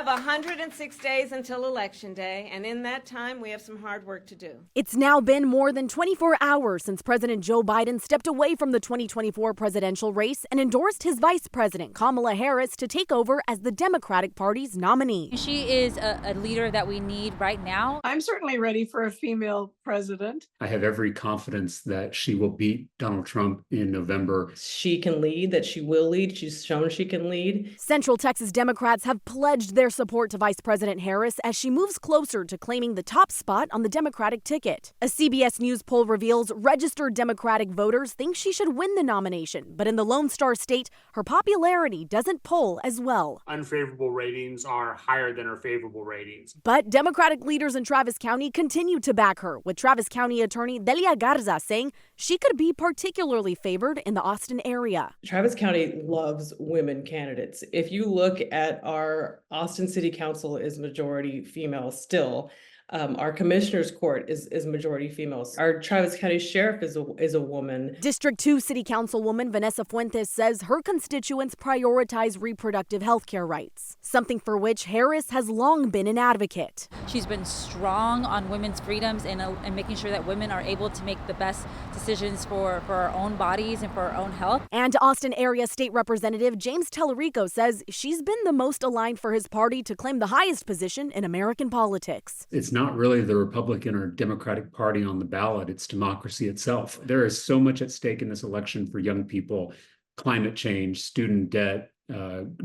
have 106 days until Election Day, and in that time, we have some hard work to do. It's now been more than 24 hours since President Joe Biden stepped away from the 2024 presidential race and endorsed his Vice President Kamala Harris to take over as the Democratic Party's nominee. She is a leader that we need right now. I'm certainly ready for a female president. I have every confidence that she will beat Donald Trump in November. She can lead, that she will lead. She's shown she can lead. Central Texas Democrats have pledged their support to Vice President Harris as she moves closer to claiming the top spot on the Democratic ticket. A CBS News poll reveals registered Democratic voters think she should win the nomination, but in the Lone Star State, her popularity doesn't poll as well. Unfavorable ratings are higher than her favorable ratings. But Democratic leaders in Travis County continue to back her, with Travis County Attorney Delia Garza saying she could be particularly favored in the Austin area. Travis County loves women candidates. If you look at our Austin City Council is majority female still. Our commissioner's court is majority females. Our Travis County sheriff is a woman. District 2 City Councilwoman Vanessa Fuentes says her constituents prioritize reproductive health care rights, something for which Harris has long been an advocate. She's been strong on women's freedoms and making sure that women are able to make the best decisions for our own bodies and for our own health. And Austin area State Representative James Tellerico says she's been the most aligned for his party to claim the highest position in American politics. It's not really the Republican or Democratic Party on the ballot, it's democracy itself. There is so much at stake in this election for young people: climate change, student debt,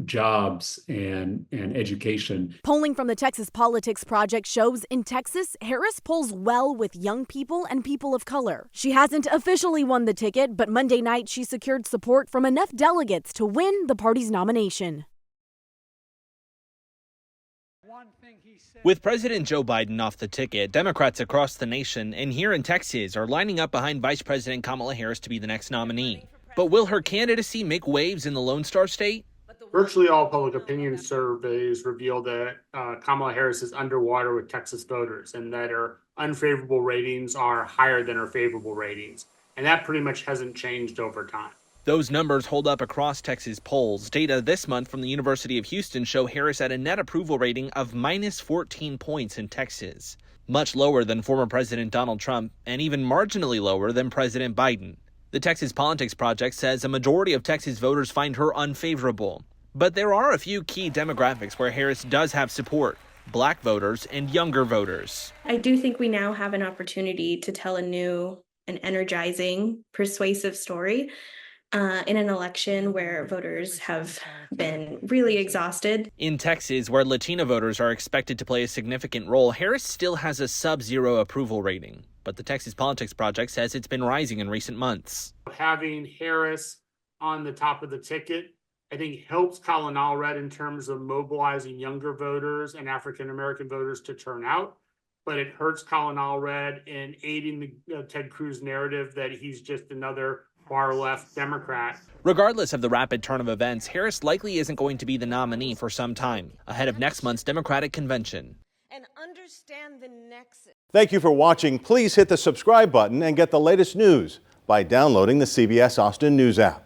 jobs, and education. Polling from the Texas Politics Project shows in Texas, Harris polls well with young people and people of color. She hasn't officially won the ticket, but Monday night she secured support from enough delegates to win the party's nomination. With President Joe Biden off the ticket, Democrats across the nation and here in Texas are lining up behind Vice President Kamala Harris to be the next nominee. But will her candidacy make waves in the Lone Star State? Virtually all public opinion surveys reveal that Kamala Harris is underwater with Texas voters and that her unfavorable ratings are higher than her favorable ratings. And that pretty much hasn't changed over time. Those numbers hold up across Texas polls. Data this month from the University of Houston show Harris at a net approval rating of minus 14 points in Texas, much lower than former President Donald Trump and even marginally lower than President Biden. The Texas Politics Project says a majority of Texas voters find her unfavorable. But there are a few key demographics where Harris does have support: Black voters and younger voters. I do think we now have an opportunity to tell a new and energizing, persuasive story in an election where voters have been really exhausted. In Texas, where Latina voters are expected to play a significant role, Harris still has a sub-zero approval rating. But the Texas Politics Project says it's been rising in recent months. Having Harris on the top of the ticket, I think, helps Colin Allred in terms of mobilizing younger voters and African-American voters to turn out. But it hurts Colin Allred in aiding the Ted Cruz narrative that he's just another far-left Democrat. Regardless of the rapid turn of events, Harris likely isn't going to be the nominee for some time, ahead of next month's Democratic convention. And understand the nexus. Thank you for watching. Please hit the subscribe button and get the latest news by downloading the CBS Austin News app.